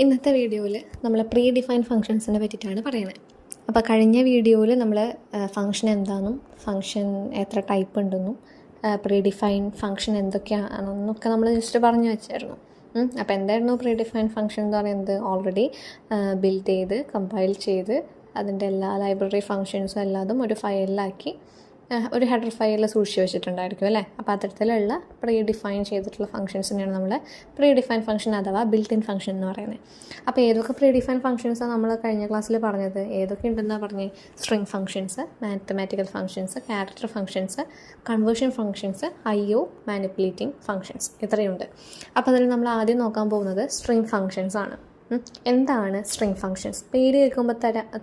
ഇന്നത്തെ വീഡിയോയിൽ നമ്മൾ പ്രീ ഡിഫൈൻ ഫങ്ഷൻസിനെ പറ്റിയിട്ടാണ് പറയുന്നത്. അപ്പോൾ കഴിഞ്ഞ വീഡിയോയിൽ നമ്മൾ ഫങ്ഷൻ എന്താണെന്നും ഫങ്ഷൻ എത്ര ടൈപ്പ് ഉണ്ടെന്നും പ്രീ ഡിഫൈൻ ഫങ്ഷൻ എന്തൊക്കെയാണെന്നൊക്കെ നമ്മൾ ജസ്റ്റ് പറഞ്ഞു വെച്ചായിരുന്നു. അപ്പോൾ എന്തായിരുന്നു പ്രീ ഡിഫൈൻ ഫങ്ഷൻ എന്ന് പറയുന്നത്? ഓൾറെഡി ബിൽഡ് ചെയ്ത് കമ്പൈൽ ചെയ്ത് അതിൻ്റെ എല്ലാ ലൈബ്രറി ഫങ്ഷൻസും എല്ലാതും ഒരു ഫയലിലാക്കി ഒരു ഹെഡർ ഫയലിൽ സൂക്ഷിച്ച് വെച്ചിട്ടുണ്ടായിരിക്കും അല്ലേ. അപ്പോൾ അത്തരത്തിലുള്ള പ്രീ ഡിഫൈൻ ചെയ്തിട്ടുള്ള ഫങ്ഷൻസിനെയാണ് നമ്മൾ പ്രീ ഡിഫൈൻ ഫങ്ഷൻ അഥവാ ബിൽറ്റ് ഇൻ ഫങ്ഷൻ എന്ന് പറയുന്നത്. അപ്പോൾ ഏതൊക്കെ പ്രീ ഡിഫൈൻ ഫങ്ഷൻസാണ് നമ്മൾ കഴിഞ്ഞ ക്ലാസ്സിൽ പറഞ്ഞത്? ഏതൊക്കെ ഉണ്ടെന്നാണ് പറഞ്ഞത്? String functions, mathematical functions, character functions, conversion functions, IO manipulating functions, ഇത്രയുണ്ട്. അപ്പോൾ അതിൽ നമ്മൾ ആദ്യം നോക്കാൻ പോകുന്നത് സ്ട്രിങ് ഫങ്ഷൻസ് ആണ്. എന്താണ് സ്ട്രിങ് ഫങ്ഷൻസ്? പേര് കേൾക്കുമ്പോൾ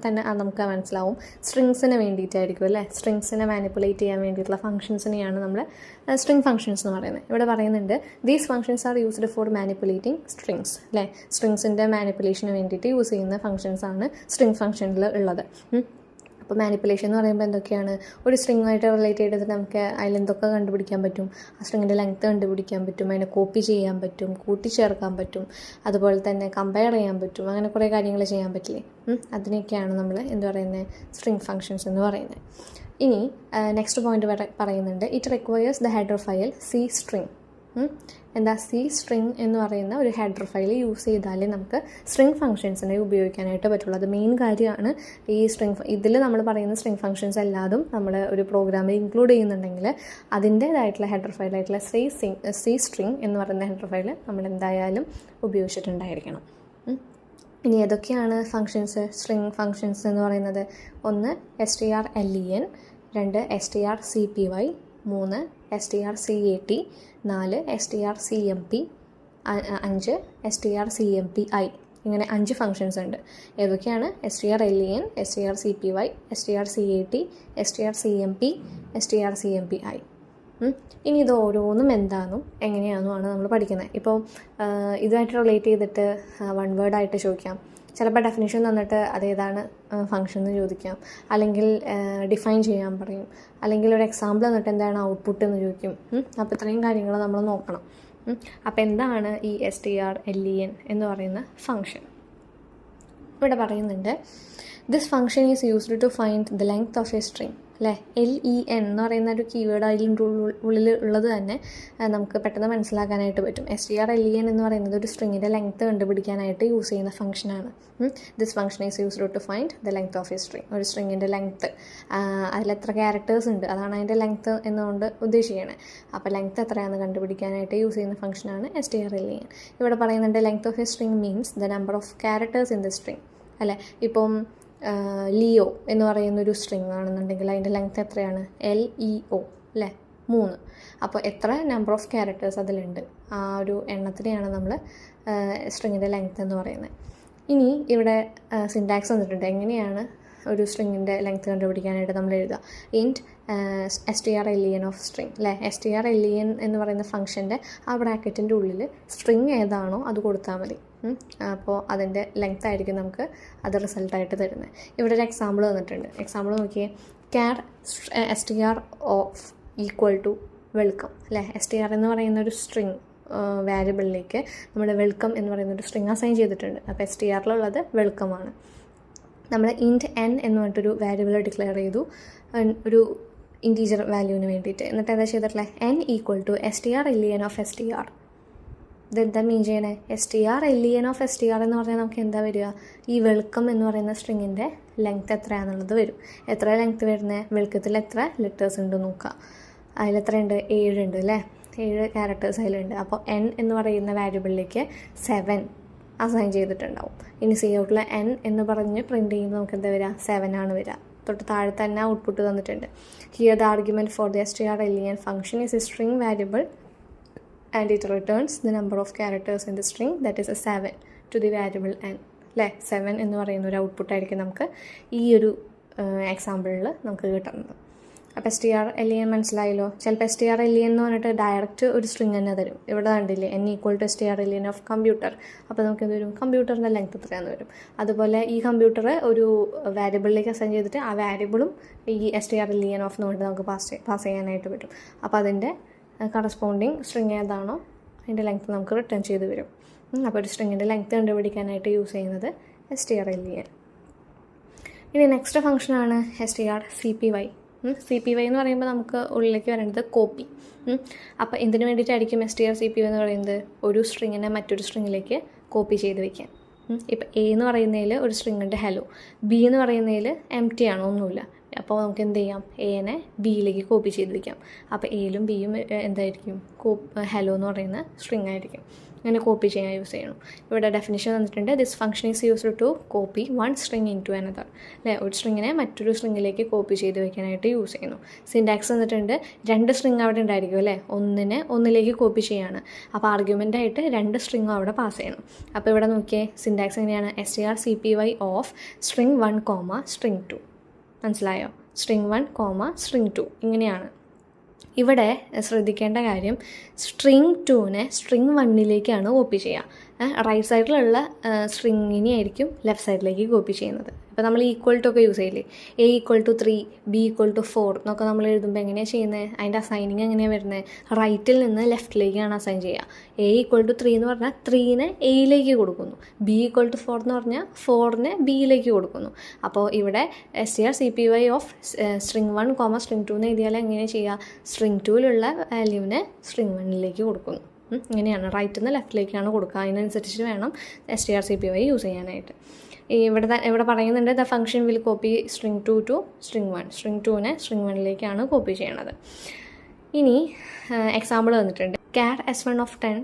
തന്നെ നമുക്ക് മനസ്സിലാവും സ്ട്രിങ്സിന് വേണ്ടിയിട്ടായിരിക്കും അല്ലേ. സ്ട്രിങ്സിനെ മാനിപ്പുലേറ്റ് ചെയ്യാൻ വേണ്ടിയിട്ടുള്ള ഫങ്ഷൻസിനെയാണ് നമ്മൾ സ്ട്രിങ് ഫങ്ഷൻസ് എന്ന് പറയുന്നത്. ഇവിടെ പറയുന്നുണ്ട് these functions are used for manipulating strings അല്ലേ. സ്ട്രിങ്സിൻ്റെ മാനിപ്പുലേഷന് വേണ്ടിയിട്ട് യൂസ് ചെയ്യുന്ന ഫങ്ഷൻസാണ് സ്ട്രിങ് ഫങ്ഷനിൽ ഉള്ളത്. അപ്പോൾ മാനിപ്പുലേഷൻ എന്ന് പറയുമ്പോൾ എന്തൊക്കെയാണ്? ഒരു സ്ട്രിങ്ങുമായിട്ട് റിലേറ്റ് ചെയ്തിട്ട് നമുക്ക് അതിലെന്തൊക്കെ കണ്ടുപിടിക്കാൻ പറ്റും? ആ സ്ട്രിങ്ങിൻ്റെ ലെങ്ത്ത് കണ്ടുപിടിക്കാൻ പറ്റും, അതിനെ കോപ്പി ചെയ്യാൻ പറ്റും, കൂട്ടിച്ചേർക്കാൻ പറ്റും, അതുപോലെ തന്നെ കമ്പയർ ചെയ്യാൻ പറ്റും, അങ്ങനെ കുറേ കാര്യങ്ങൾ ചെയ്യാൻ പറ്റില്ലേ. അതിനൊക്കെയാണ് നമ്മൾ എന്ത് പറയുന്നത്? സ്ട്രിങ് ഫങ്ഷൻസ് എന്ന് പറയുന്നത്. ഇനി നെക്സ്റ്റ് പോയിന്റ് പറയുന്നുണ്ട് it requires the header file C string. എന്താ സി സ്ട്രിങ് എന്ന് പറയുന്ന ഒരു ഹെഡർ ഫയൽ യൂസ് ചെയ്താലേ നമുക്ക് സ്ട്രിങ് ഫങ്ഷൻസിനെ ഉപയോഗിക്കാനായിട്ട് പറ്റുള്ളൂ. അത് മെയിൻ കാര്യമാണ്. ഈ ഇതിൽ നമ്മൾ പറയുന്ന സ്ട്രിങ് ഫങ്ഷൻസ് എല്ലാതും നമ്മൾ ഒരു പ്രോഗ്രാമിൽ ഇൻക്ലൂഡ് ചെയ്യുന്നുണ്ടെങ്കിൽ അതിൻ്റേതായിട്ടുള്ള ഹെഡർ ഫയലായിട്ടുള്ള സി സ്ട്രിങ് എന്ന് പറയുന്ന ഹെഡർ ഫയൽ നമ്മൾ എന്തായാലും ഉപയോഗിച്ചിട്ടുണ്ടായിരിക്കണം. ഇനി ഏതൊക്കെയാണ് ഫങ്ഷൻസ്, സ്ട്രിങ് ഫങ്ഷൻസ് എന്ന് പറയുന്നത്? 1 strlen, 2 strcpy, 3 strcat, 4 strcmp, 5 strcmpi. ഇങ്ങനെ 5 ഫങ്ഷൻസ് ഉണ്ട്. ഏതൊക്കെയാണ്? strlen, strcpy, strcat, strcmp, strcmpi. ഇനി ഇത് ഓരോന്നും എന്താണെന്നും എങ്ങനെയാണെന്നുമാണ് നമ്മൾ പഠിക്കുന്നത്. ഇപ്പോൾ ഇതുമായിട്ട് റിലേറ്റ് ചെയ്തിട്ട് വൺ വേർഡായിട്ട് ചോദിക്കാം. ചിലപ്പോൾ ഡെഫിനിഷൻ തന്നിട്ട് അതേതാണ് ഫങ്ഷൻ എന്ന് ചോദിക്കാം, അല്ലെങ്കിൽ ഡിഫൈൻ ചെയ്യാൻ പറയും, അല്ലെങ്കിൽ ഒരു എക്സാമ്പിൾ തന്നിട്ട് എന്താണ് ഔട്ട്പുട്ട് എന്ന് ചോദിക്കും. അപ്പോൾ ഇത്രയും കാര്യങ്ങൾ നമ്മൾ നോക്കണം. അപ്പോൾ എന്താണ് ഈ strlen എന്ന് പറയുന്ന ഫങ്ഷൻ? ഇവിടെ പറയുന്നുണ്ട് this function is used to find the length of a string അല്ലേ. LEN എന്ന് പറയുന്ന ഒരു കീവേഡ് അതിൻ്റെ ഉള്ളിൽ ഉള്ളത് തന്നെ നമുക്ക് പെട്ടെന്ന് മനസ്സിലാക്കാനായിട്ട് പറ്റും. strlen എന്ന് പറയുന്നത് ഒരു സ്ട്രിങ്ങിൻ്റെ ലെങ്ത്ത് കണ്ടുപിടിക്കാനായിട്ട് യൂസ് ചെയ്യുന്ന ഫംഗ്ഷനാണ്. This function is used to find the length of a string. ഒരു സ്ട്രിങ്ങിൻ്റെ ലെങ്ത്ത്, അതിലെത്ര ക്യാരക്ടേഴ്സ് ഉണ്ട് അതാണ് അതിൻ്റെ ലെങ്ത്ത് എന്നുകൊണ്ട് ഉദ്ദേശിക്കുന്നത്. അപ്പോൾ ലെങ്ത്ത് എത്രയാണെന്ന് കണ്ടുപിടിക്കാനായിട്ട് യൂസ് ചെയ്യുന്ന ഫംഗ്ഷനാണ് strlen. ഇവിടെ പറയുന്നുണ്ട് length of a string means the number of characters in the string അല്ലേ. ഇപ്പം ലിയോ എന്ന് പറയുന്നൊരു സ്ട്രിങ് ആണെന്നുണ്ടെങ്കിൽ അതിൻ്റെ ലെങ്ത്ത് എത്രയാണ്? LEO അല്ലേ, 3. അപ്പോൾ എത്ര നമ്പർ ഓഫ് ക്യാരക്ടേഴ്സ് അതിലുണ്ട് ആ ഒരു എണ്ണത്തിനെയാണ് നമ്മൾ സ്ട്രിങ്ങിൻ്റെ ലെങ്ത്ത് എന്ന് പറയുന്നത്. ഇനി ഇവിടെ സിൻടാക്സ് വന്നിട്ടുണ്ട്. എങ്ങനെയാണ് ഒരു സ്ട്രിങ്ങിൻ്റെ ലെങ്ത്ത് കണ്ടുപിടിക്കാനായിട്ട് നമ്മൾ എഴുതുക? ഇൻറ്റ് strlen ഓഫ് സ്ട്രിങ് അല്ലേ. strlen എന്ന് പറയുന്ന ഫംഗ്ഷൻ്റെ ആ ബ്രാക്കറ്റിൻ്റെ ഉള്ളിൽ സ്ട്രിങ് ഏതാണോ അത് കൊടുത്താൽ മതി. അപ്പോൾ അതിൻ്റെ ലെങ്ത് ആയിരിക്കും നമുക്ക് അത് റിസൾട്ടായിട്ട് തരുന്നത്. ഇവിടെ ഒരു എക്സാമ്പിൾ തന്നിട്ടുണ്ട്. എക്സാമ്പിൾ നോക്കിയേ. str of equal to welcome അല്ലേ. str എന്ന് പറയുന്ന ഒരു സ്ട്രിങ് വാരിയബിളിലേക്ക് നമ്മൾ വെൽക്കം എന്ന് പറയുന്ന ഒരു സ്ട്രിങ് അസൈൻ ചെയ്തിട്ടുണ്ട്. അപ്പോൾ strലുള്ളത് വെൽക്കമാണ്. നമ്മൾ ഇൻറ്റ് n എന്ന് പറഞ്ഞിട്ടൊരു വാരിയബിൾ ഡിക്ലെയർ ചെയ്തു ഒരു ഇൻറ്റീജർ വാല്യൂവിന് വേണ്ടിയിട്ട്. എന്നിട്ട് എന്താ ചെയ്തിട്ടുള്ളത്? n equal to strlen of str. ഇതെന്താ മീൻ ചെയ്യണേ? strlen ഓഫ് str എന്ന് പറഞ്ഞാൽ നമുക്ക് എന്താ വരിക? ഈ വെൽക്കം എന്ന് പറയുന്ന സ്ട്രിങ്ങിൻ്റെ ലെങ്ത്ത് എത്രയാണെന്നുള്ളത് വരും. എത്ര ലെങ്ത്ത് വരുന്നത്? വെൽക്കത്തിൽ എത്ര ലെറ്റേഴ്സ് ഉണ്ട് നോക്കുക. അതിലെത്രയുണ്ട്? 7 ഉണ്ട് അല്ലേ. 7 ക്യാരക്ടേഴ്സ് അതിലുണ്ട്. അപ്പോൾ n എന്ന് പറയുന്ന വാരിയബിളിലേക്ക് 7 അസൈൻ ചെയ്തിട്ടുണ്ടാവും. ഇനി സി ഔട്ടിൽ n എന്ന് പറഞ്ഞ് പ്രിൻറ്റ് ചെയ്യുമ്പോൾ നമുക്ക് എന്താ വരിക? 7 ആണ് വരിക. തൊട്ട് താഴെ തന്നെ ഔട്ട്പുട്ട് തന്നിട്ടുണ്ട്. Here the argument for the strlen function is A string variable and it returns the number of characters in the string, that is a 7 to the variable n അല്ലേ. 7 എന്ന് പറയുന്ന ഒരു ഔട്ട്പുട്ടായിരിക്കും നമുക്ക് ഈ ഒരു എക്സാമ്പിളിൽ നമുക്ക് കിട്ടുന്നത്. അപ്പോൾ strlen മനസ്സിലായല്ലോ. ചിലപ്പോൾ strlen എന്ന് പറഞ്ഞിട്ട് ഡയറക്റ്റ് ഒരു സ്ട്രിങ് തന്നെ തരും. ഇവിടെ കണ്ടില്ലേ n equal to strlen of computer. അപ്പോൾ നമുക്ക് എന്ത് വരും? കമ്പ്യൂട്ടറിൻ്റെ ലെങ്ത്ത് എത്രയാണെന്ന് വരും. അതുപോലെ ഈ കമ്പ്യൂട്ടർ ഒരു വാരിയബിളിലേക്ക് അസൈൻ ചെയ്തിട്ട് ആ വാരിയബിളും ഈ strlen ഓഫ് എന്ന് പറഞ്ഞിട്ട് നമുക്ക് പാസ് ചെയ്യാനായിട്ട് പറ്റും. അപ്പോൾ അതിൻ്റെ കറസ്പോണ്ടിങ് സ്ട്രിങ് ഏതാണോ അതിൻ്റെ ലെങ്ത്ത് നമുക്ക് റിട്ടേൺ ചെയ്ത് വരും. അപ്പോൾ ഒരു സ്ട്രിങ്ങിൻ്റെ ലെങ്ത് കണ്ടുപിടിക്കാനായിട്ട് യൂസ് ചെയ്യുന്നത് strlen. ഇനി നെക്സ്റ്റ് ഫംഗ്ഷനാണ് strcpy. CPy എന്ന് പറയുമ്പോൾ നമുക്ക് ഉള്ളിലേക്ക് വരേണ്ടത് കോപ്പി. അപ്പോൾ എന്തിനു വേണ്ടിയിട്ടായിരിക്കും strcpy എന്ന് പറയുന്നത്? ഒരു സ്ട്രിങ്ങിനെ മറ്റൊരു സ്ട്രിങ്ങിലേക്ക് കോപ്പി ചെയ്ത് വയ്ക്കാൻ. ഇപ്പോൾ A എന്ന് പറയുന്നതിൽ ഒരു സ്ട്രിങ്ങുണ്ട് ഹലോ, B എന്ന് പറയുന്നതിൽ empty ആണ്, ഒന്നുമില്ല. അപ്പോൾ നമുക്ക് എന്ത് ചെയ്യാം? എനെ ബിയിലേക്ക് കോപ്പി ചെയ്ത് വയ്ക്കാം. അപ്പോൾ എയിലും ബിയും എന്തായിരിക്കും? ഹലോ എന്ന് പറയുന്ന സ്ട്രിങ് ആയിരിക്കും. അങ്ങനെ കോപ്പി ചെയ്യാൻ യൂസ് ചെയ്യണം. ഇവിടെ ഡെഫിനിഷൻ തന്നിട്ടുണ്ട്, this function is used to copy one string into another. അല്ലേ, ഒരു സ്ട്രിങ്ങിനെ മറ്റൊരു സ്ട്രിങ്ങിലേക്ക് കോപ്പി ചെയ്ത് വയ്ക്കാനായിട്ട് യൂസ് ചെയ്യുന്നു. സിൻടാക്സ് തന്നിട്ടുണ്ട്, 2 സ്ട്രിങ് അവിടെ ഉണ്ടായിരിക്കും അല്ലേ, ഒന്നിലേക്ക് കോപ്പി ചെയ്യാണ്. അപ്പോൾ ആർഗ്യുമെൻ്റ് ആയിട്ട് 2 സ്ട്രിങ്ങും അവിടെ പാസ് ചെയ്യണം. അപ്പോൾ ഇവിടെ നോക്കിയേ, സിൻടാക്സ് എങ്ങനെയാണ്? strcpy of string 1, string 2. മനസ്സിലായോ? string 1, string 2 ഇങ്ങനെയാണ്. ഇവിടെ ശ്രദ്ധിക്കേണ്ട കാര്യം, string 2നെ string 1ലേക്കാണ് കോപ്പി ചെയ്യുക. റൈറ്റ് സൈഡിലുള്ള സ്ട്രിങ്ങിനെ ആയിരിക്കും ലെഫ്റ്റ് സൈഡിലേക്ക് കോപ്പി ചെയ്യുന്നത്. ഇപ്പോൾ നമ്മൾ ഈക്വൽ ടു ഒക്കെ യൂസ് ചെയ്യില്ലേ, A=3, B=4 എന്നൊക്കെ നമ്മൾ എഴുതുമ്പോൾ എങ്ങനെയാണ് ചെയ്യുന്നത്? അതിൻ്റെ അസൈനിങ് എങ്ങനെയാണ് വരുന്നത്? റൈറ്റിൽ നിന്ന് ലെഫ്റ്റിലേക്കാണ് അസൈൻ ചെയ്യുക. A=3 എന്ന് പറഞ്ഞാൽ 3നെ എയിലേക്ക് കൊടുക്കുന്നു, B=4 എന്ന് പറഞ്ഞാൽ 4നെ ബിയിലേക്ക് കൊടുക്കുന്നു. അപ്പോൾ ഇവിടെ strcpy ഓഫ് string 1, string 2 എന്ന് എഴുതിയാൽ എങ്ങനെ ചെയ്യുക? string 2ലുള്ള വാല്യൂവിനെ string 1ലേക്ക് കൊടുക്കുന്നു. ഇങ്ങനെയാണ്, റൈറ്റിൽ നിന്ന് ലെഫ്റ്റിലേക്കാണ് കൊടുക്കുക. അതിനനുസരിച്ച് വേണം strcpy യൂസ് ചെയ്യാനായിട്ട്. ഇവിടെ പറയുന്നുണ്ട്, the function will copy string 2 to string 1. string 2നെ string 1ലേക്കാണ് കോപ്പി ചെയ്യണത്. ഇനി എക്സാമ്പിൾ തന്നിട്ടുണ്ട്, char s1 of 10,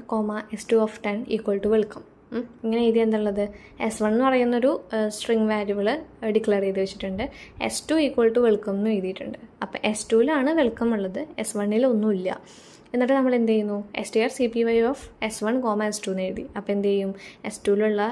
s2 of 10 equal to welcome. ഇങ്ങനെ എഴുതിയ എന്തുള്ളത്? s1 എന്ന് പറയുന്നൊരു സ്ട്രിങ് വാരിയബിൾ ഡിക്ലെയർ ചെയ്ത് വെച്ചിട്ടുണ്ട്, s2 ഈക്വൽ ടു വെൽക്കം എന്ന് എഴുതിയിട്ടുണ്ട്. അപ്പോൾ s2ലാണ് വെൽക്കം ഉള്ളത്, s1ൽ ഒന്നുമില്ല. എന്നിട്ട് നമ്മൾ എന്ത് ചെയ്യുന്നു? strcpy ഓഫ് s1, s2 എന്ന് എഴുതി. അപ്പോൾ എന്ത് ചെയ്യും? s2ലുള്ള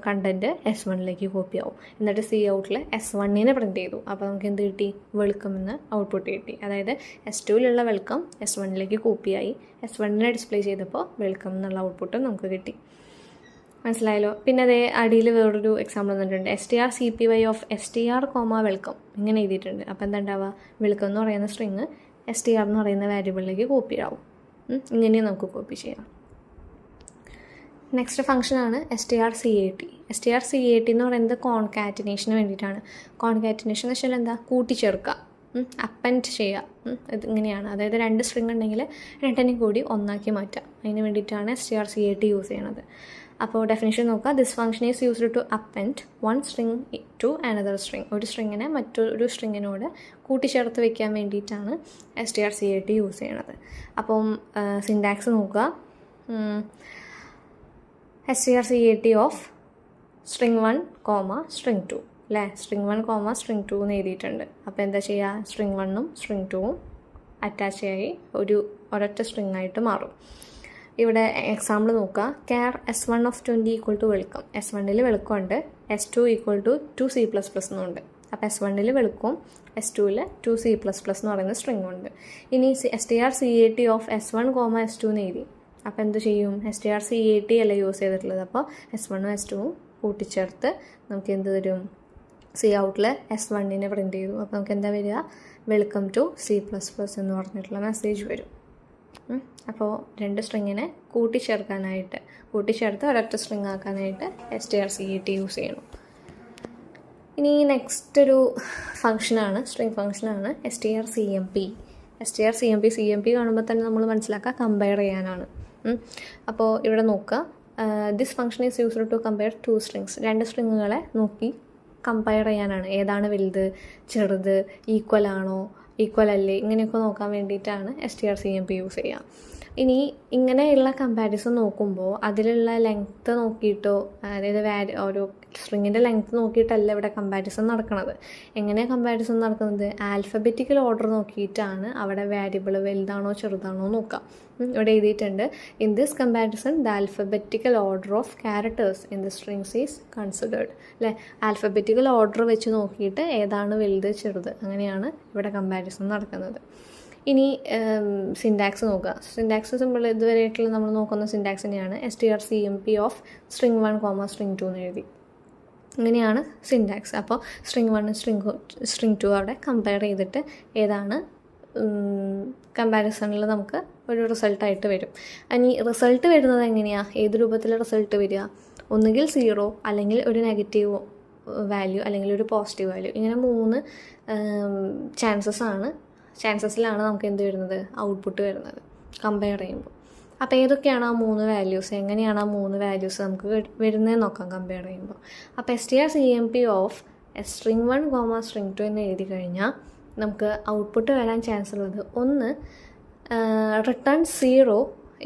കണ്ടൻറ്റ് s1ലേക്ക് കോപ്പി ആവും. എന്നിട്ട് സി ഔട്ടിൽ s1നെ പ്രിൻറ്റ് ചെയ്തു. അപ്പോൾ നമുക്ക് എന്ത് കിട്ടി? വെൽക്കം എന്ന് ഔട്ട്പുട്ട് കിട്ടി. അതായത് s2ലുള്ള വെൽക്കം s1ലേക്ക് കോപ്പിയായി, s1നെ ഡിസ്പ്ലേ ചെയ്തപ്പോൾ വെൽക്കം എന്നുള്ള ഔട്ട്പുട്ട് നമുക്ക് കിട്ടി. മനസ്സിലായല്ലോ? പിന്നെ അതേ അടിയിൽ വേറൊരു എക്സാമ്പിൾ തന്നിട്ടുണ്ട്, strcpy ഓഫ് str, വെൽക്കം ഇങ്ങനെ എഴുതിയിട്ടുണ്ട്. അപ്പോൾ എന്താ ഉണ്ടാവുക? വെൽക്കം എന്ന് പറയുന്ന സ്ട്രിങ് str എന്ന് പറയുന്ന വാരിയബിളിലേക്ക് കോപ്പി ആവും. ഇങ്ങനെയും നമുക്ക് കോപ്പി ചെയ്യാം. നെക്സ്റ്റ് ഫംഗ്ഷനാണ് strcat. strcat എന്ന് പറയുന്നത് കോൺകാറ്റിനേഷന് വേണ്ടിയിട്ടാണ്. കോൺകാറ്റിനേഷൻ എന്ന് വെച്ചാൽ എന്താ? കൂട്ടിച്ചേർക്കുക, അപ്പൻഡ് ചെയ്യുക. ഇത് ഇങ്ങനെയാണ്. അതായത് 2 സ്ട്രിങ് ഉണ്ടെങ്കിൽ 2നെയും കൂടി ഒന്നാക്കി മാറ്റുക. അതിന് വേണ്ടിയിട്ടാണ് strcat യൂസ് ചെയ്യണത്. അപ്പോൾ ഡെഫിനേഷൻ നോക്കുക, this function is used to append one string to another string. ഒരു സ്ട്രിങ്ങിനെ മറ്റൊരു സ്ട്രിങ്ങിനോട് കൂട്ടിച്ചേർത്ത് വെക്കാൻ വേണ്ടിയിട്ടാണ് strcat യൂസ് ചെയ്യണത്. അപ്പം സിൻടാക്സ് നോക്കുക, strcat ഓഫ് string 1, string 2 അല്ലേ, string 1, string 2 എന്ന് എഴുതിയിട്ടുണ്ട്. അപ്പോൾ എന്താ ചെയ്യുക? string 1ഉം string 2ഉം അറ്റാച്ച് ആയി ഒരൊറ്റ സ്ട്രിങ് ആയിട്ട് മാറും. ഇവിടെ എക്സാമ്പിൾ നോക്കുക, char s1 of 20 equal to welcome. s1ൽ വെൽക്കം ഉണ്ട്, s2 ഈക്വൽ ടു 2c++ എന്നുണ്ട്. അപ്പോൾ s1ൽ വെൽക്കം, s2ൽ 2c++ എന്ന് പറയുന്ന സ്ട്രിങ് ഉണ്ട്. ഇനി strcat ഓഫ് s1, s2 എന്ന് എഴുതി. അപ്പോൾ എന്ത് ചെയ്യും? strcat അല്ല യൂസ് ചെയ്തിട്ടുള്ളത്. അപ്പോൾ s1ഉം s2ഉം കൂട്ടിച്ചേർത്ത് നമുക്ക് എന്ത് തരും? സി ഔട്ടിൽ s1നെ പ്രിൻറ്റ് ചെയ്തു. അപ്പോൾ നമുക്ക് എന്താ വരിക? വെൽക്കം ടു C++ എന്ന് പറഞ്ഞിട്ടുള്ള മെസ്സേജ് വരും. അപ്പോൾ 2 സ്ട്രിങ്ങിനെ കൂട്ടിച്ചേർത്ത് ഒരൊറ്റ സ്ട്രിങ് ആക്കാനായിട്ട് strcat യൂസ് ചെയ്യണം. ഇനി നെക്സ്റ്റ് ഒരു ഫംഗ്ഷനാണ്, സ്ട്രിങ് ഫംഗ്ഷനാണ് strcmp. strcmp കാണുമ്പോൾ തന്നെ നമ്മൾ മനസ്സിലാക്കുക കമ്പയർ ചെയ്യാനാണ്. അപ്പോൾ ഇവിടെ നോക്കുക, this function is used to compare 2 strings. 2 സ്ട്രിങ്ങുകളെ നോക്കി കമ്പയർ ചെയ്യാനാണ്. ഏതാണ് വലുത്, ചെറുത്, ഈക്വൽ ആണോ, ഈക്വൽ അല്ലേ, ഇങ്ങനെയൊക്കെ നോക്കാൻ വേണ്ടിയിട്ടാണ് strcmp യൂസ് ചെയ്യുക. ഇനി ഇങ്ങനെയുള്ള കമ്പാരിസൺ നോക്കുമ്പോൾ അതിലുള്ള ലെങ്ത്ത് നോക്കിയിട്ടോ, അതായത് ഒരു സ്ട്രിങ്ങിൻ്റെ ലെങ്ത്ത് നോക്കിയിട്ടല്ല ഇവിടെ കമ്പാരിസൺ നടക്കുന്നത്. എങ്ങനെയാണ് കമ്പാരിസൺ നടക്കുന്നത്? ആൽഫബറ്റിക്കൽ ഓർഡർ നോക്കിയിട്ടാണ് അവിടെ വാരിയബിൾ വലുതാണോ ചെറുതാണോ നോക്കാം. ഇവിടെ എഴുതിയിട്ടുണ്ട്, in this comparison the alphabetical order of characters in the strings is considered. അല്ലേ, ആൽഫബറ്റിക്കൽ ഓർഡർ വെച്ച് നോക്കിയിട്ട് ഏതാണ് വലുത് ചെറുത്, അങ്ങനെയാണ് ഇവിടെ കമ്പാരിസൺ നടക്കുന്നത്. ഇനി സിൻടാക്സ് നോക്കുക. സിൻടാക്സ് സിമ്പിൾ ഇതുവരെയായിട്ടുള്ള നമ്മൾ നോക്കുന്ന സിൻടാക്സ് തന്നെയാണ്. strcmp ഓഫ് string 1, string 2 എന്ന് എഴുതി. ഇങ്ങനെയാണ് സിൻടാക്സ്. അപ്പോൾ string 1 string 2 അവിടെ കമ്പയർ ചെയ്തിട്ട് ഏതാണ് കമ്പാരിസണിൽ നമുക്ക് ഒരു റിസൾട്ടായിട്ട് വരും. ഇനി റിസൾട്ട് വരുന്നത് എങ്ങനെയാണ്, ഏത് രൂപത്തിൽ റിസൾട്ട് വരിക, ഒന്നുകിൽ 0 അല്ലെങ്കിൽ ഒരു നെഗറ്റീവ് വാല്യൂ അല്ലെങ്കിൽ ഒരു പോസിറ്റീവ് വാല്യൂ. ഇങ്ങനെ 3 ചാൻസസിലാണ് നമുക്ക് എന്ത് വരുന്നത്, ഔട്ട്പുട്ട് വരുന്നത് കമ്പയർ ചെയ്യുമ്പോൾ. അപ്പോൾ ഏതൊക്കെയാണ് ആ 3 വാല്യൂസ്, എങ്ങനെയാണ് ആ 3 വാല്യൂസ് നമുക്ക് വരുന്നതെന്ന് നോക്കാം കമ്പയർ ചെയ്യുമ്പോൾ. അപ്പോൾ strcmp ഓഫ് string 1, string 2 എന്ന് എഴുതി കഴിഞ്ഞാൽ നമുക്ക് ഔട്ട്പുട്ട് വരാൻ ചാൻസ് ഉള്ളത്, ഒന്ന് return 0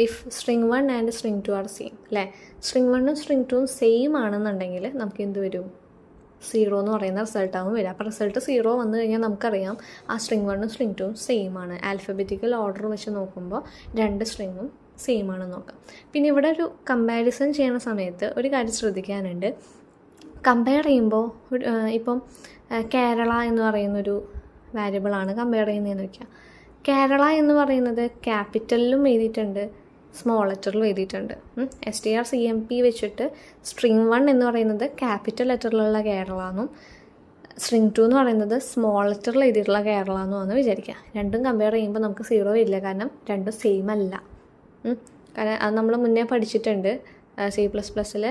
if string 1 and string 2 are same അല്ലേ. string 1ഉം string 2ഉം സെയിം ആണെന്നുണ്ടെങ്കിൽ നമുക്ക് എന്ത് വരും, 0 എന്ന് പറയുന്ന റിസൾട്ടാവും വരിക. അപ്പോൾ റിസൾട്ട് 0 വന്നു കഴിഞ്ഞാൽ നമുക്കറിയാം ആ string 1ഉം string 2ഉം സെയിം ആണ്. ആൽഫബറ്റിക്കൽ ഓർഡർ വെച്ച് നോക്കുമ്പോൾ 2 സ്ട്രിങ്ങും സെയിം ആണെന്ന് നോക്കാം. പിന്നെ ഇവിടെ ഒരു കമ്പാരിസൺ ചെയ്യുന്ന സമയത്ത് ഒരു കാര്യം ശ്രദ്ധിക്കാനുണ്ട്. കമ്പയർ ചെയ്യുമ്പോൾ ഇപ്പം കേരള എന്ന് പറയുന്നൊരു വാരിയബിളാണ് കമ്പയർ ചെയ്യുന്നതെന്ന് വയ്ക്കുക. കേരള എന്ന് പറയുന്നത് ക്യാപിറ്റലിലും എഴുതിയിട്ടുണ്ട്, സ്മോൾ ലെറ്ററിലും എഴുതിയിട്ടുണ്ട്. strcmp വെച്ചിട്ട് string 1 എന്ന് പറയുന്നത് ക്യാപിറ്റൽ ലെറ്ററിലുള്ള കേരള എന്നും string 2 എന്ന് പറയുന്നത് സ്മോൾ ലെറ്ററിൽ എഴുതിയിട്ടുള്ള കേരള എന്നുമാണ് വിചാരിക്കുക. രണ്ടും കമ്പയർ ചെയ്യുമ്പോൾ നമുക്ക് 0 വരില്ല, കാരണം രണ്ടും സെയിം അല്ല. കാരണം അത് നമ്മൾ മുന്നേ പഠിച്ചിട്ടുണ്ട്. C++ൽ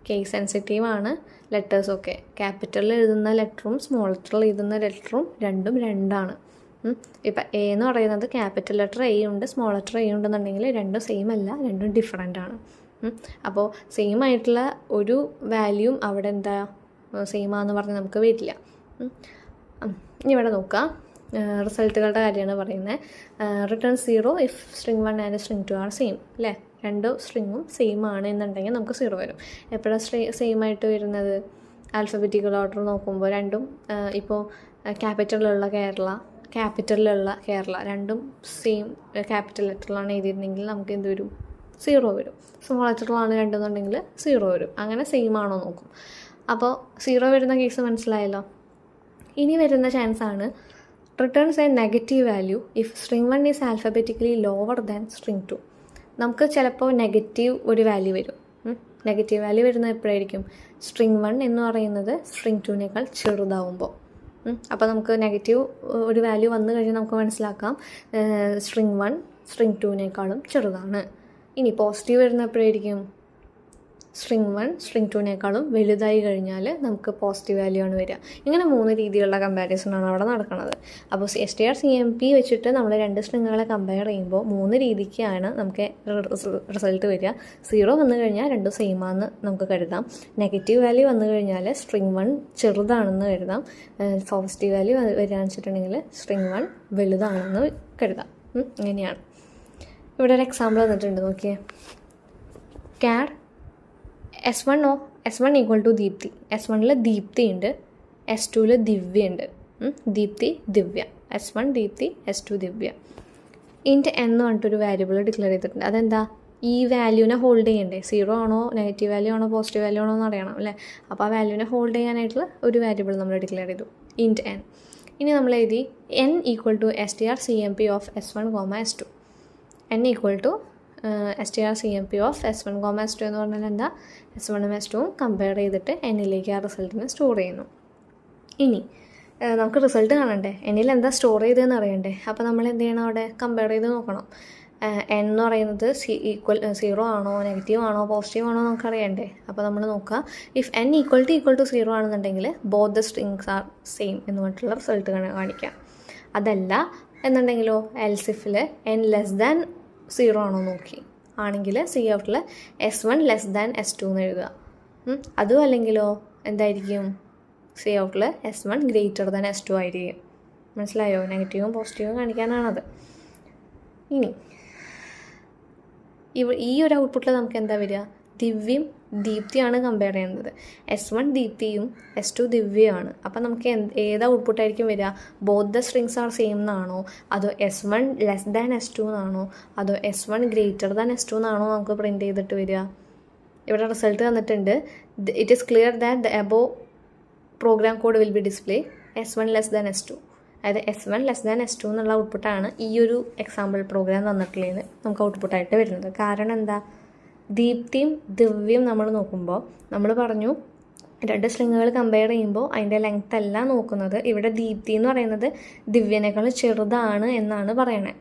കേസ് സെൻസിറ്റീവ് ആണ് ലെറ്റേഴ്സൊക്കെ. ക്യാപിറ്റലിൽ എഴുതുന്ന ലെറ്ററും സ്മോൾ ലെറ്ററിൽ എഴുതുന്ന ലെറ്ററും രണ്ടും രണ്ടാണ്. ഇപ്പം എ എന്ന് പറയുന്നത് ക്യാപിറ്റൽ ലെറ്റർ എ ഉണ്ട്, സ്മോൾ ലെറ്റർ എ ഉണ്ടെന്നുണ്ടെങ്കിൽ രണ്ടും സെയിം അല്ല, രണ്ടും ഡിഫറെൻ്റ് ആണ്. അപ്പോൾ സെയിം ആയിട്ടുള്ള ഒരു വാല്യൂം അവിടെ എന്താ സെയിം ആണെന്ന് പറഞ്ഞാൽ നമുക്ക് വരില്ല. ഇനി ഇവിടെ നോക്കാം, റിസൾട്ടുകളുടെ കാര്യമാണ് പറയുന്നത്. Return 0 if string 1 and string 2 are same അല്ലേ. 2 സ്ട്രിങ്ങും സെയിം ആണ് എന്നുണ്ടെങ്കിൽ നമുക്ക് 0 വരും. എപ്പോഴാണ് സെയിം ആയിട്ട് വരുന്നത്, ആൽഫബറ്റിക്കൽ ഓർഡർ നോക്കുമ്പോൾ രണ്ടും ഇപ്പോൾ ക്യാപിറ്റലിലുള്ള കേരള രണ്ടും സെയിം ക്യാപിറ്റൽ ലെറ്ററിലാണ് എഴുതിയിരുന്നെങ്കിൽ നമുക്ക് എന്ത് വരും, 0 വരും. സ്മോൾ ലെറ്ററിലാണ് രണ്ടെന്നുണ്ടെങ്കിൽ 0 വരും. അങ്ങനെ സെയിം ആണോ നോക്കും. അപ്പോൾ 0 വരുന്ന കേസ് മനസ്സിലായല്ലോ. ഇനി വരുന്ന ചാൻസാണ് returns a negative value if string 1 is alphabetically lower than string 2. നമുക്ക് ചിലപ്പോൾ നെഗറ്റീവ് ഒരു വാല്യൂ വരും. നെഗറ്റീവ് വാല്യൂ വരുന്നത് എപ്പോഴായിരിക്കും, string 1 എന്ന് പറയുന്നത് string 2നേക്കാൾ ചെറുതാവുമ്പോൾ. അപ്പോൾ നമുക്ക് നെഗറ്റീവ് ഒരു വാല്യൂ വന്നു കഴിഞ്ഞാൽ നമുക്ക് മനസ്സിലാക്കാം string 1 string 2നേക്കാളും ചെറുതാണ്. ഇനി പോസിറ്റീവ് വരുന്ന എപ്പോഴായിരിക്കും, string 1 string 2നേക്കാളും വലുതായി കഴിഞ്ഞാൽ നമുക്ക് പോസിറ്റീവ് വാല്യൂ ആണ് വരിക. ഇങ്ങനെ 3 രീതിയിലുള്ള കമ്പാരിസണാണ് അവിടെ നടക്കുന്നത്. അപ്പോൾ strcmp വെച്ചിട്ട് നമ്മൾ 2 സ്ട്രിങ്ങുകളെ കമ്പയർ ചെയ്യുമ്പോൾ 3 രീതിക്കാണ് നമുക്ക് റിസൾട്ട് വരിക. 0 വന്നു കഴിഞ്ഞാൽ രണ്ടും സെയിം ആണെന്ന് നമുക്ക് കരുതാം. നെഗറ്റീവ് വാല്യൂ വന്നു കഴിഞ്ഞാൽ string 1 ചെറുതാണെന്ന് കരുതാം. പോസിറ്റീവ് വാല്യൂ വരികയെന്ന് വെച്ചിട്ടുണ്ടെങ്കിൽ string 1 വലുതാണെന്ന് കരുതാം. ഇങ്ങനെയാണ്. ഇവിടെ ഒരു എക്സാമ്പിൾ തന്നിട്ടുണ്ട്, നോക്കിയേ. CAD S1 equal to Deepthi. S1ൽ ദീപ്തി ഉണ്ട്, S2ൽ ദിവ്യ ഉണ്ട്. ദീപ്തി ദിവ്യ, S1 ദീപ്തി, S2 ദിവ്യ. ഇൻറ്റ് എന്ന് പറഞ്ഞിട്ടൊരു വാല്യൂബിൾ ഡിക്ലെയർ ചെയ്തിട്ടുണ്ട്. അതെന്താ, ഈ വാല്യൂവിനെ ഹോൾഡ് ചെയ്യണ്ടേ, 0 ആണോ നെഗറ്റീവ് വാല്യൂ ആണോ പോസിറ്റീവ് വാല്യൂ ആണോ എന്ന് അറിയണം അല്ലേ. അപ്പോൾ ആ വാല്യൂവിനെ ഹോൾഡ് ചെയ്യാനായിട്ടുള്ള ഒരു വാല്യൂബിൾ നമ്മൾ ഡിക്ലെയർ ചെയ്തു, ഇൻറ്റ് n. ഇനി നമ്മൾ എഴുതി n equal to strcmp of S1, S2. n equal to strcmp of S1, S2 എന്ന് പറഞ്ഞാൽ എന്താ, S1ഉം S2ഉം കമ്പയർ ചെയ്തിട്ട് എന്നിലേക്ക് ആ റിസൾട്ടിനെ സ്റ്റോർ ചെയ്യുന്നു. ഇനി നമുക്ക് റിസൾട്ട് കാണണ്ടേ, എന്നിൽ എന്താ സ്റ്റോർ ചെയ്തതെന്ന് അറിയണ്ടേ. അപ്പോൾ നമ്മൾ എന്ത് ചെയ്യണം, അവിടെ കമ്പയർ ചെയ്ത് നോക്കണം. n എന്ന് പറയുന്നത് 0 ആണോ നെഗറ്റീവ് ആണോ പോസിറ്റീവ് ആണോ നമുക്ക് അറിയണ്ടേ. അപ്പോൾ നമ്മൾ നോക്കുക, ഇഫ് n ഈക്വൽ ടു 0 ആണെന്നുണ്ടെങ്കിൽ both the strings are same എന്ന് പറഞ്ഞിട്ടുള്ള റിസൾട്ട് കാണിക്കാം. അതല്ല എന്നുണ്ടെങ്കിലോ else Eiffel n less than 0 ആണോ നോക്കി, ആണെങ്കിൽ Coutൽ S1 ലെസ് ദാൻ S2 എന്ന് എഴുതുക. അതും അല്ലെങ്കിലോ എന്തായിരിക്കും, Coutൽ S1 ഗ്രേറ്റർ ദാൻ S2 ആയിരിക്കും. മനസ്സിലായോ, നെഗറ്റീവും പോസിറ്റീവും കാണിക്കാനാണത്. ഇനി ഈ ഒരു ഔട്ട്പുട്ടിൽ നമുക്ക് എന്താ വരിക, ദിവ്യയും ദീപ്തിയാണ് കമ്പയർ ചെയ്യുന്നത്. S1 ദീപ്തിയും S2 ദിവ്യയാണ്. അപ്പം നമുക്ക് ഏത് ഔട്ട്പുട്ടായിരിക്കും വരിക, both the strings are same എന്നാണോ, അതോ S1 ലെസ് ദാൻ S2 എന്നാണോ, അതോ S1 ഗ്രേറ്റർ ദാൻ S2 എന്നാണോ നമുക്ക് പ്രിൻറ്റ് ചെയ്തിട്ട് വരിക. ഇവിടെ റിസൾട്ട് തന്നിട്ടുണ്ട്, it is clear that the above program code will be display S1 less than S2. അതായത് S1 ലെസ് ദാൻ S2 എന്നുള്ള ഔട്ട്പുട്ടാണ് ഈ ഒരു എക്സാമ്പിൾ പ്രോഗ്രാം തന്നിട്ടുള്ളതിന് നമുക്ക് ഔട്ട്പുട്ടായിട്ട് വരുന്നത്. കാരണം എന്താ, ദീപ്തിയും ദിവ്യയും നമ്മൾ നോക്കുമ്പോൾ നമ്മൾ പറഞ്ഞു രണ്ട് സ്ട്രിങ്ങുകൾ കമ്പയർ ചെയ്യുമ്പോൾ അതിൻ്റെ ലെങ്ത് അല്ല നോക്കുന്നത്. ഇവിടെ ദീപ്തി എന്ന് പറയുന്നത് ദിവ്യനേക്കാൾ ചെറുതാണ് എന്നാണ് പറയണത്,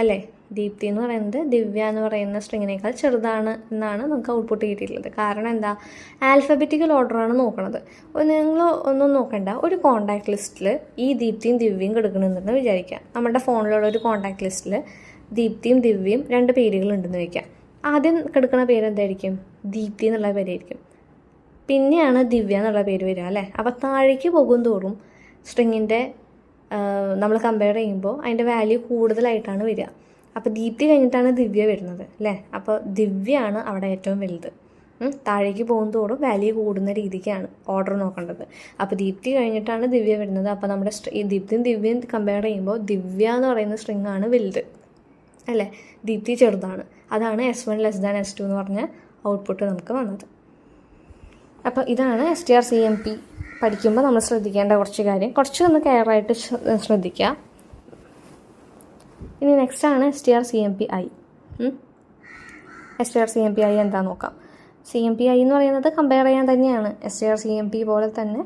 അല്ലേ? ദീപ്തി എന്ന് പറയുന്നത് ദിവ്യ എന്ന് പറയുന്ന സ്ട്രിങ്ങിനേക്കാൾ ചെറുതാണ് എന്നാണ് നമുക്ക് ഔട്ട്പുട്ട് കിട്ടിയിട്ടുള്ളത്. കാരണം എന്താ? ആൽഫബറ്റിക്കൽ ഓർഡറാണ് നോക്കുന്നത്. നിങ്ങൾ ഒന്നും നോക്കണ്ട, ഒരു കോൺടാക്ട് ലിസ്റ്റിൽ ഈ ദീപ്തിയും ദിവ്യയും കിടക്കണമെന്ന് വിചാരിക്കാം. നമ്മുടെ ഫോണിലുള്ള ഒരു കോൺടാക്ട് ലിസ്റ്റിൽ ദീപ്തിയും ദിവ്യയും 2 പേരുകളുണ്ടെന്ന് വയ്ക്കാം. ആദ്യം കിടക്കുന്ന പേര് എന്തായിരിക്കും? ദീപ്തി എന്നുള്ള പേരായിരിക്കും. പിന്നെയാണ് ദിവ്യ എന്നുള്ള പേര് വരിക, അല്ലേ? അപ്പോൾ താഴേക്ക് പോകും തോറും സ്ട്രിങ്ങിൻ്റെ നമ്മൾ കമ്പയർ ചെയ്യുമ്പോൾ അതിൻ്റെ വാല്യൂ കൂടുതലായിട്ടാണ് വരിക. അപ്പോൾ ദീപ്തി കഴിഞ്ഞിട്ടാണ് ദിവ്യ വരുന്നത്, അല്ലേ? അപ്പോൾ ദിവ്യയാണ് അവിടെ ഏറ്റവും വലുത്. താഴേക്ക് പോകും തോറും വാല്യൂ കൂടുന്ന രീതിക്കാണ് ഓർഡർ നോക്കേണ്ടത്. അപ്പോൾ ദീപ്തി കഴിഞ്ഞിട്ടാണ് ദിവ്യ വരുന്നത്. അപ്പോൾ നമ്മുടെ ഈ ദീപ്തിയും ദിവ്യയും കമ്പയർ ചെയ്യുമ്പോൾ ദിവ്യ എന്ന് പറയുന്ന സ്ട്രിങ് ആണ് വലുത്, അല്ലേ? ദീപ്തി ചെറുതാണ്. അതാണ് S1 > S2 എന്ന് പറഞ്ഞ ഔട്ട്പുട്ട് നമുക്ക് വന്നത്. അപ്പോൾ ഇതാണ് STR/CMP പഠിക്കുമ്പോൾ നമ്മൾ ശ്രദ്ധിക്കേണ്ട കുറച്ച് കാര്യം. കുറച്ചൊന്ന് കെയറായിട്ട് ശ്രദ്ധിക്കുക. ഇനി നെക്സ്റ്റാണ് STR/CMP-I. STR/CMP-I എന്താ നോക്കാം. CMP-I എന്ന് പറയുന്നത് കമ്പയർ ചെയ്യാൻ തന്നെയാണ്. STR/CMP പോലെ തന്നെ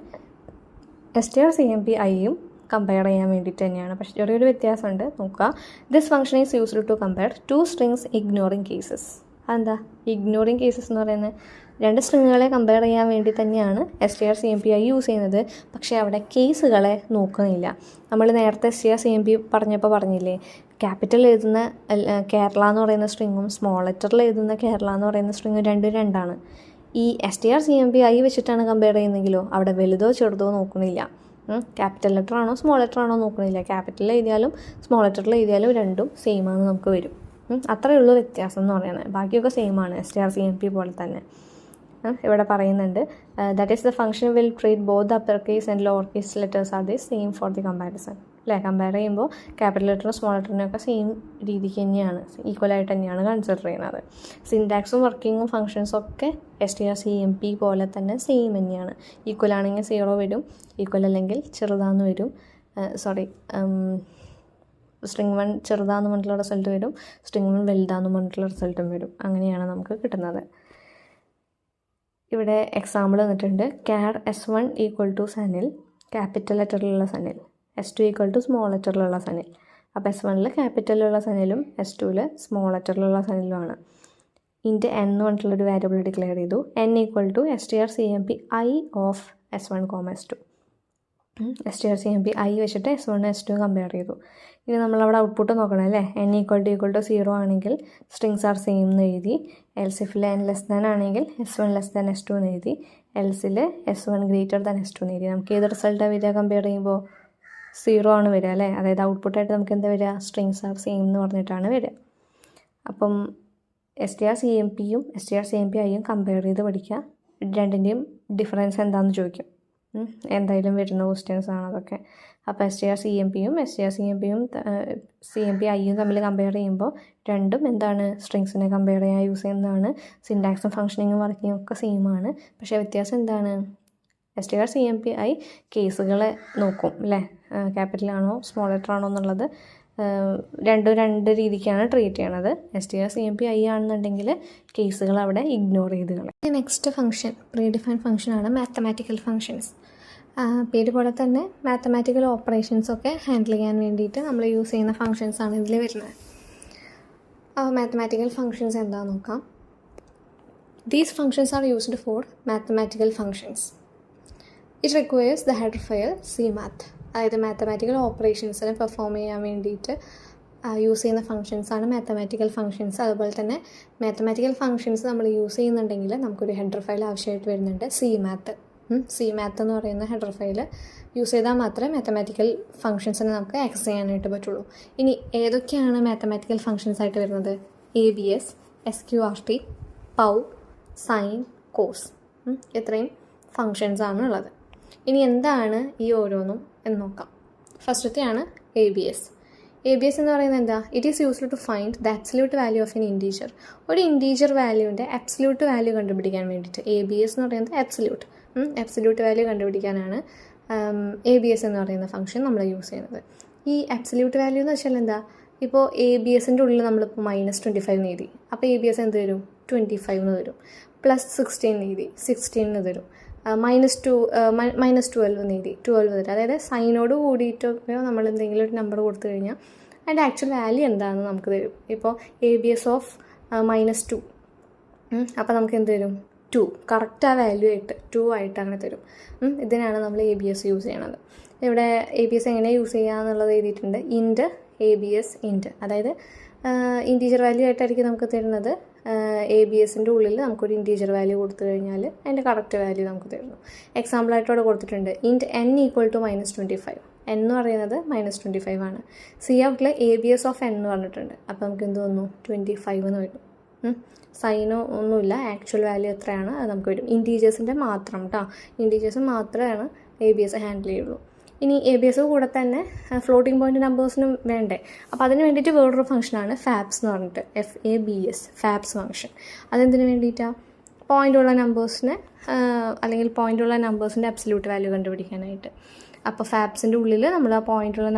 STR/CMP-Iയും കമ്പയർ ചെയ്യാൻ വേണ്ടിയിട്ട് തന്നെയാണ്. പക്ഷേ ചെറിയൊരു വ്യത്യാസമുണ്ട്, നോക്കുക. This function is used to compare 2 strings ignoring cases. അതെന്താ ഇഗ്നോറിങ് കേസസ് എന്ന് പറയുന്നത്? 2 സ്ട്രിങ്ങുകളെ കമ്പയർ ചെയ്യാൻ വേണ്ടി തന്നെയാണ് STR/CMP-I യൂസ് ചെയ്യുന്നത്. പക്ഷേ അവിടെ കേസുകളെ നോക്കുന്നില്ല. നമ്മൾ നേരത്തെ STR/CMP പറഞ്ഞില്ലേ, ക്യാപിറ്റൽ എഴുതുന്ന കേരള എന്ന് പറയുന്ന സ്ട്രിങ്ങും സ്മോൾ ലെറ്ററിൽ എഴുതുന്ന കേരള എന്ന് പറയുന്ന സ്ട്രിങ്ങും രണ്ടാണ്. ഈ STR/CMP-I വെച്ചിട്ടാണ് കമ്പയർ ചെയ്യുന്നെങ്കിലോ അവിടെ വലുതോ ചെറുതോ നോക്കുന്നില്ല. ക്യാപിറ്റൽ ലെറ്റർ ആണോ സ്മോൾ ലെറ്റർ ആണോ നോക്കുന്നില്ല. ക്യാപിറ്റലിൽ എഴുതിയാലും സ്മോൾ ലെറ്ററിൽ എഴുതിയാലും രണ്ടും സെയിം ആണ് നമുക്ക് വരും. അത്രയേ ഉള്ളൂ വ്യത്യാസം എന്ന് പറയുന്നത്. ബാക്കിയൊക്കെ സെയിം ആണ് STR/CMP പോലെ തന്നെ. ഇവിടെ പറയുന്നുണ്ട്, that is the function will treat both upper case and lower case letters are the same for the comparison, അല്ലേ? കമ്പയർ ചെയ്യുമ്പോൾ ക്യാപിറ്റൽ ലെറ്ററും സ്മോൾ ലെറ്ററിനൊക്കെ സെയിം രീതിക്ക് തന്നെയാണ്, ഈക്വലായിട്ട് തന്നെയാണ് കൺസിഡർ ചെയ്യുന്നത്. സിൻടാക്സും വർക്കിങ്ങും ഫംഗ്ഷൻസും ഒക്കെ STR/CMP പോലെ തന്നെ സെയിം തന്നെയാണ്. ഈക്വൽ ആണെങ്കിൽ 0 വരും, ഈക്വൽ അല്ലെങ്കിൽ ചെറുതാന്ന് വരും. സ്ട്രിങ് 1 ചെറുതാന്ന് പറഞ്ഞിട്ടുള്ള റിസൾട്ട് വരും, സ്ട്രിങ് 1 വലുതാന്ന് പറഞ്ഞിട്ടുള്ള റിസൾട്ടും വരും. അങ്ങനെയാണ് നമുക്ക് കിട്ടുന്നത്. ഇവിടെ എക്സാമ്പിൾ തന്നിട്ടുണ്ട്. CHAR S1 = സനിൽ, ക്യാപിറ്റൽ ലെറ്ററിലുള്ള സനിൽ. S2 സ്മോൾ ലെറ്ററിലുള്ള സനിൽ. അപ്പോൾ S1 ക്യാപിറ്റലിലുള്ള സനിലും S2 സ്മോൾ ലെറ്ററിലുള്ള സനിലുമാണ്. ഇൻറ്റ് n എന്ന് പറഞ്ഞിട്ടുള്ളൊരു വേരിയബിൾ ഡിക്ലെയർ ചെയ്തു. n = STR/CMP-I of S1, S2. STR/CMP-I വെച്ചിട്ട് S1 S2 കമ്പയർ ചെയ്തു. ഇനി നമ്മളവിടെ ഔട്ട്പുട്ട് നോക്കണം, അല്ലേ? n = 0 ആണെങ്കിൽ സ്ട്രിങ്സ് ആർ സെയിം എന്ന് എഴുതി. എൽസ് ഇഫിൽ n <> ആണെങ്കിൽ S1 <> S2 എന്ന് എഴുതി. എൽസിൽ S1 > S2 എന്ന് എഴുതി. നമുക്ക് ഏത് റിസൾട്ടാണ് വരിക? കമ്പയർ ചെയ്യുമ്പോൾ 0 ആണ് വരിക, അല്ലേ? അതായത് ഔട്ട്പുട്ടായിട്ട് നമുക്ക് എന്താ വരിക? സ്ട്രിങ്സ് ആർ സെയിം എന്ന് പറഞ്ഞിട്ടാണ് വരിക. അപ്പം STR/CMPയും STR/CMP-Iയും കമ്പയർ ചെയ്ത് പഠിക്കുക. രണ്ടിൻ്റെയും ഡിഫറൻസ് എന്താണെന്ന് ചോദിക്കും. എന്തായാലും വരുന്ന ക്വസ്റ്റ്യൻസ് ആണ് അതൊക്കെ. അപ്പോൾ STR/CMPയും CMP-Iയും തമ്മിൽ കമ്പയർ ചെയ്യുമ്പോൾ രണ്ടും എന്താണ്? സ്ട്രിങ്സിനെ കമ്പയർ ചെയ്യാൻ യൂസ് ചെയ്യുന്നതാണ്. സിൻടാക്സും ഫംഗ്ഷനിങ്ങും വർക്കിങ്ങും ഒക്കെ സെയിം ആണ്. പക്ഷേ വ്യത്യാസം എന്താണ്? STR/CMP-I കേസുകളെ നോക്കും, അല്ലേ? ക്യാപിറ്റലാണോ സ്മോൾ ലെറ്റർ ആണോ എന്നുള്ളത് രണ്ട് രീതിക്കാണ് ട്രീറ്റ് ചെയ്യണത്. STR/CMP-I ആണെന്നുണ്ടെങ്കിൽ കേസുകൾ അവിടെ ഇഗ്നോർ ചെയ്ത് കളയും. നെക്സ്റ്റ് ഫംഗ്ഷൻ പ്രീഡിഫൈൻഡ് ഫംഗ്ഷനാണ് മാത്തമാറ്റിക്കൽ ഫംഗ്ഷൻസ്. പേര് പോലെ തന്നെ മാത്തമാറ്റിക്കൽ ഓപ്പറേഷൻസൊക്കെ ഹാൻഡിൽ ചെയ്യാൻ വേണ്ടിയിട്ട് നമ്മൾ യൂസ് ചെയ്യുന്ന ഫംഗ്ഷൻസാണ് ഇതിൽ വരുന്നത്. മാത്തമാറ്റിക്കൽ ഫംഗ്ഷൻസ് എന്താണെന്ന് നോക്കാം. These functions are used for mathematical functions. It requires the header file CMath. അതായത് മാത്തമാറ്റിക്കൽ ഓപ്പറേഷൻസിനെ പെർഫോം ചെയ്യാൻ വേണ്ടിയിട്ട് യൂസ് ചെയ്യുന്ന ഫംഗ്ഷൻസാണ് മാത്തമാറ്റിക്കൽ ഫംഗ്ഷൻസ്. അതുപോലെ തന്നെ മാത്തമാറ്റിക്കൽ ഫംഗ്ഷൻസ് നമ്മൾ യൂസ് ചെയ്യുന്നുണ്ടെങ്കിൽ നമുക്കൊരു ഹെഡർ ഫയൽ ആവശ്യമായിട്ട് വരുന്നുണ്ട്, CMath. CMath എന്ന് പറയുന്ന ഹെഡർ ഫയൽ യൂസ് ചെയ്താൽ മാത്രമേ മാത്തമാറ്റിക്കൽ ഫംഗ്ഷൻസിനെ നമുക്ക് ആക്സസ് ചെയ്യാനായിട്ട് പറ്റുള്ളൂ. ഇനി ഏതൊക്കെയാണ് മാത്തമാറ്റിക്കൽ ഫംഗ്ഷൻസ് ആയിട്ട് വരുന്നത്? ABS, SQRT, POW, sine, cos. ഇത്രയും ഫംഗ്ഷൻസാണ് ഉള്ളത്. ഇനി എന്താണ് ഈ ഓരോന്നും എന്ന് നോക്കാം. ഫസ്റ്റത്തെയാണ് ABS. ABS എന്ന് പറയുന്നത് എന്താ? It is used to find the absolute value of an integer. ഒരു ഇൻറ്റീജർ വാല്യൂവിൻ്റെ അബ്സല്യൂട്ട് വാല്യൂ കണ്ടുപിടിക്കാൻ വേണ്ടിയിട്ട് ABS എന്ന് പറയുന്നത് അബ്സല്യൂട്ട് വാല്യൂ കണ്ടുപിടിക്കാനാണ് ABS എന്ന് പറയുന്ന ഫംഗ്ഷൻ നമ്മൾ യൂസ് ചെയ്യുന്നത്. ഈ അബ്സല്യൂട്ട് വാല്യൂ എന്ന് വെച്ചാൽ എന്താ? ഇപ്പോൾ ABSൻ്റെ ഉള്ളിൽ നമ്മളിപ്പോൾ -25 എന്ന് എഴുതി. അപ്പോൾ ABS എന്ത് വരും? 25 എന്ന് വരും. +16 എഴുതി, 16 എന്ന് തരും. -2 -12 എന്ന് എഴുതി, 12 തരും. അതായത് സൈനോട് കൂടിയിട്ടൊക്കെ നമ്മൾ എന്തെങ്കിലും ഒരു നമ്പർ കൊടുത്തു കഴിഞ്ഞാൽ അതിൻ്റെ ആക്ച്വൽ വാല്യൂ എന്താണെന്ന് നമുക്ക് തരും. ഇപ്പോൾ ABS ഓഫ് -2, അപ്പോൾ നമുക്ക് എന്ത് തരും? 2. കറക്റ്റ് ആ വാല്യൂ ആയിട്ട് 2 ആയിട്ട് അങ്ങനെ തരും. ഇതിനാണ് നമ്മൾ ABS യൂസ് ചെയ്യണത്. ഇവിടെ ABS എങ്ങനെ യൂസ് ചെയ്യുക എന്നുള്ളത് എഴുതിയിട്ടുണ്ട്. ഇൻറ്റ് ABS ഇൻറ്റ്, അതായത് ഇൻറ്റീജർ വാല്യൂ ആയിട്ടായിരിക്കും നമുക്ക് തരുന്നത്. ABSൻ്റെ ഉള്ളിൽ നമുക്കൊരു ഇൻറ്റീജർ വാല്യൂ കൊടുത്തു കഴിഞ്ഞാൽ അതിൻ്റെ കറക്റ്റ് വാല്യൂ നമുക്ക് തരുന്നു. എക്സാമ്പിളായിട്ട് അവിടെ കൊടുത്തിട്ടുണ്ട് ഇൻറ്റ് n = -25. n എന്ന് പറയുന്നത് -25 ആണ്. ഔട്ടിൽ ABS ഓഫ് n എന്ന് പറഞ്ഞിട്ടുണ്ട്. അപ്പോൾ നമുക്ക് എന്ത് വന്നു? 25 എന്ന് വരും. സൈനോ ഒന്നുമില്ല, ആക്ച്വൽ വാല്യൂ എത്രയാണ് അത് നമുക്ക് വരും. ഇൻറ്റീജേഴ്സിൻ്റെ മാത്രം കേട്ടോ, ഇൻറ്റീജേഴ്സ് മാത്രമാണ് ABS ഹാൻഡിൽ ചെയ്യുള്ളൂ. ഇനി ABS കൂടെ തന്നെ ഫ്ലോട്ടിംഗ് പോയിൻ്റ് നമ്പേഴ്സിനും വേണ്ടേ. അപ്പോൾ അതിന് വേണ്ടിയിട്ട് വേറൊരു ഫംഗ്ഷനാണ് ഫാബ്സ് എന്ന് പറഞ്ഞിട്ട്, FABS, ഫാബ്സ് ഫംഗ്ഷൻ. അതെന്തിനു വേണ്ടിയിട്ടാണ്? പോയിൻ്റുള്ള നമ്പേഴ്സിനെ അല്ലെങ്കിൽ പോയിൻ്റുള്ള നമ്പേഴ്സിൻ്റെ അബ്സല്യൂട്ട് വാല്യൂ കണ്ടുപിടിക്കാനായിട്ട്. അപ്പോൾ ഫാബ്സിൻ്റെ ഉള്ളിൽ നമ്മൾ ആ പോയിൻ്റുള്ള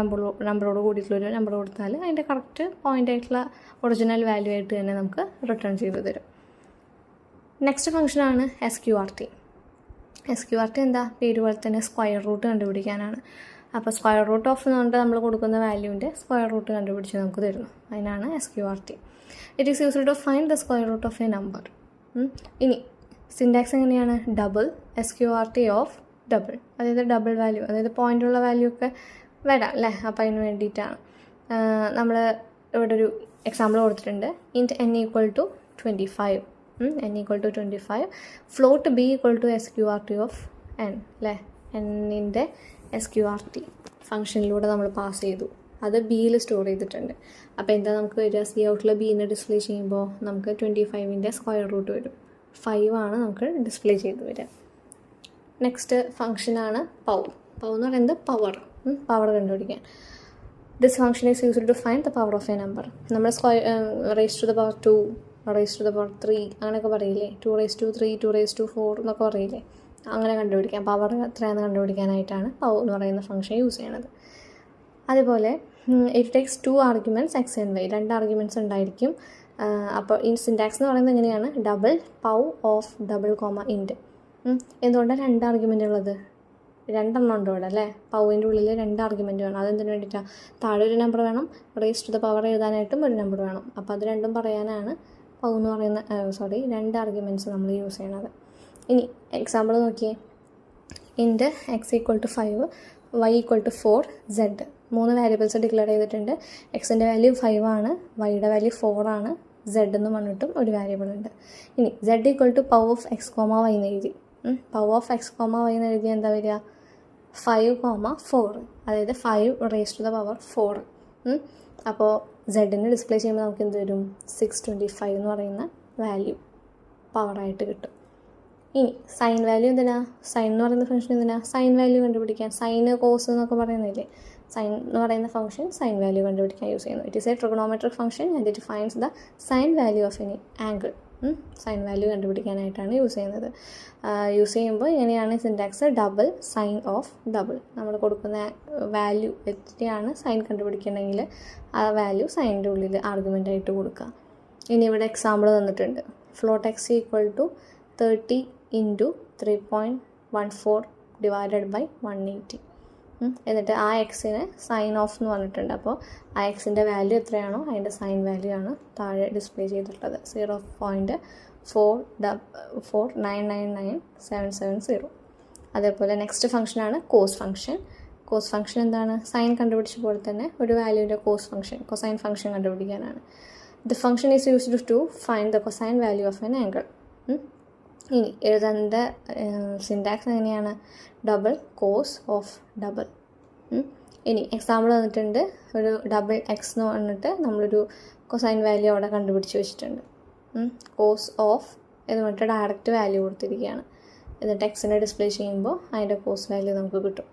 നമ്പറോട് കൂടിയിട്ടുള്ളൊരു നമ്പർ കൊടുത്താൽ അതിൻ്റെ കറക്റ്റ് പോയിൻ്റ് ആയിട്ടുള്ള ഒറിജിനൽ വാല്യൂ ആയിട്ട് തന്നെ നമുക്ക് റിട്ടേൺ ചെയ്ത് തരും. നെക്സ്റ്റ് ഫംഗ്ഷനാണ് SQRT. SQRT എന്താ? പേര് പോലെ തന്നെ സ്ക്വയർ റൂട്ട് കണ്ടുപിടിക്കാനാണ്. അപ്പോൾ സ്ക്വയർ റൂട്ട് ഓഫ് എന്ന് പറഞ്ഞിട്ട് നമ്മൾ കൊടുക്കുന്ന വാല്യൂവിൻ്റെ സ്ക്വയർ റൂട്ട് കണ്ടുപിടിച്ച് നമുക്ക് തരുന്നു. അതിനാണ് SQRT. It is used to find the square root of a number. ഇനി സിൻടാക്സ് എങ്ങനെയാണ്? ഡബിൾ SQRT ഓഫ് ഡബിൾ, അതായത് ഡബിൾ വാല്യൂ, അതായത് പോയിൻ്റുള്ള വാല്യൂ ഒക്കെ വരാം അല്ലേ. അപ്പോൾ അതിന് വേണ്ടിയിട്ടാണ് നമ്മൾ ഇവിടെ ഒരു എക്സാമ്പിൾ കൊടുത്തിട്ടുണ്ട്. ഇൻറ്റ് n = 25, n = 25, float b = SQRT of n അല്ലേ. എന്നിൻ്റെ SQRT ഫംഗ്ഷനിലൂടെ നമ്മൾ പാസ് ചെയ്തു, അത് ബിയിൽ സ്റ്റോർ ചെയ്തിട്ടുണ്ട്. അപ്പോൾ എന്താ നമുക്ക് വരിക? ഔട്ടിൽ ബീനെ ഡിസ്പ്ലേ ചെയ്യുമ്പോൾ നമുക്ക് 25ൻ്റെ സ്ക്വയർ റൂട്ട് വരും. 5 ആണ് നമുക്ക് ഡിസ്പ്ലേ ചെയ്ത് വരിക. നെക്സ്റ്റ് ഫംഗ്ഷനാണ് പവർ എന്ന് പറയുന്നത് പവർ കണ്ടുപിടിക്കാൻ. This function is used to find the power of a number. നമ്മൾ raise to the power 2, raise to the power 3 അങ്ങനെയൊക്കെ പറയില്ലേ. 2^3, 2^4 എന്നൊക്കെ പറയില്ലേ. അങ്ങനെ കണ്ടുപിടിക്കാം. പവർ എത്രയാണെന്ന് കണ്ടുപിടിക്കാനായിട്ടാണ് പവർ എന്ന് പറയുന്ന ഫംഗ്ഷൻ യൂസ് ചെയ്യണത്. അതുപോലെ it takes 2 arguments x and y, 2 arguments ഉണ്ടായിരിക്കും. അപ്പോൾ ഈ സിൻടാക്സ് എന്ന് പറയുന്നത് എങ്ങനെയാണ്? Double pow of double comma int. എന്തുകൊണ്ടാണ് 2 ആർഗ്യുമെൻ്റ് ഉള്ളത്? 2 ഉണ്ട് ഇവിടെ അല്ലേ. പൗവിൻ്റെ ഉള്ളിൽ 2 ആർഗ്യുമെൻറ്റ് വേണം. അതെന്തിനു വേണ്ടിയിട്ടാണ്? താഴെ ഒരു നമ്പർ വേണം, റേസ് ടു ദ പവർ എഴുതാനായിട്ടും ഒരു നമ്പർ വേണം. അപ്പോൾ അത് രണ്ടും പറയാനാണ് പൗ എന്ന് പറയുന്ന 2 ആർഗ്യുമെൻറ്റ്സ് നമ്മൾ യൂസ് ചെയ്യണത്. ഇനി എക്സാമ്പിൾ നോക്കിയേ. ഇൻറ്റ് x = 5, y = 4, z 3 variables declare ചെയ്തിട്ടുണ്ട്. എക്സിൻ്റെ വാല്യൂ 5 ആണ്, വൈയുടെ വാല്യൂ 4 ആണ്, z എന്ന് പറഞ്ഞിട്ടും ഒരു വേരിയബിൾ ഉണ്ട്. ഇനി z = power of x, y എന്ന് എഴുതി. പവർ ഓഫ് x, y എന്ന് എഴുതിയാൽ എന്താ വരിക? 5, 4, അതായത് 5 റേസ് ടു ദ പവർ 4. അപ്പോൾ സെഡിന് ഡിസ്പ്ലേ ചെയ്യുമ്പോൾ നമുക്ക് എന്ത് വരും? 625 എന്ന് പറയുന്ന വാല്യൂ പവറായിട്ട് കിട്ടും. ഇനി സൈൻ വാല്യൂ എന്തിനാ? സൈൻ എന്ന് പറയുന്ന ഫംഗ്ഷൻ എന്തിനാ? സൈൻ വാല്യൂ കണ്ടുപിടിക്കാൻ. സൈന് കോസ് എന്നൊക്കെ പറയുന്നില്ലേ. സൈൻ എന്ന് പറയുന്ന ഫംഗ്ഷൻ സൈൻ വാല്യൂ കണ്ടുപിടിക്കാൻ യൂസ് ചെയ്യുന്നു. It is a trigonometric function and it finds the sine value of any angle. Sine value കണ്ടുപിടിക്കാനായിട്ടാണ് യൂസ് ചെയ്യുന്നത്. യൂസ് ചെയ്യുമ്പോൾ ഇങ്ങനെയാണ് syntax. Double sine of double. നമ്മൾ കൊടുക്കുന്ന വാല്യൂ എത്രയാണ് സൈൻ കണ്ടുപിടിക്കണമെങ്കിൽ ആ വാല്യൂ സൈനിൻ്റെ ഉള്ളിൽ ആർഗ്യുമെൻ്റ് ആയിട്ട് കൊടുക്കുക. ഇനി ഇവിടെ എക്സാമ്പിൾ തന്നിട്ടുണ്ട്. Float x = 30 × 3.14 / 180. എന്നിട്ട് ആ എക്സിനെ സൈൻ ഓഫ് എന്ന് പറഞ്ഞിട്ടുണ്ട്. അപ്പോൾ ആ എക്സിൻ്റെ വാല്യൂ എത്രയാണോ അതിൻ്റെ സൈൻ വാല്യൂ ആണ് താഴെ ഡിസ്പ്ലേ ചെയ്തിട്ടുള്ളത്. 0.4999770. അതേപോലെ നെക്സ്റ്റ് ഫംഗ്ഷനാണ് കോസ് ഫംഗ്ഷൻ. കോസ് ഫംഗ്ഷൻ എന്താണ്? സൈൻ കണ്ടുപിടിച്ച പോലെ തന്നെ ഒരു വാല്യൂവിൻ്റെ കോസ് ഫംഗ്ഷൻ, കൊസൈൻ ഫംഗ്ഷൻ കണ്ടുപിടിക്കാനാണ്. The function is used to find the cosine value of an angle. ഇനി എഴുതേണ്ട സിൻടാക്സ് എങ്ങനെയാണ്? Double cos of double. ഇനി എക്സാമ്പിൾ തന്നിട്ടുണ്ട്. ഒരു ഡബിൾ എക്സ് എന്ന് പറഞ്ഞിട്ട് നമ്മളൊരു കൊസൈൻ വാല്യൂ അവിടെ കണ്ടുപിടിച്ച് വെച്ചിട്ടുണ്ട്. കോസ് ഓഫ് എന്ന് പറഞ്ഞിട്ട് ഡയറക്റ്റ് വാല്യൂ കൊടുത്തിരിക്കുകയാണ്. എന്നിട്ട് എക്സിനെ ഡിസ്പ്ലേ ചെയ്യുമ്പോൾ അതിൻ്റെ കോസ് വാല്യൂ നമുക്ക് കിട്ടും.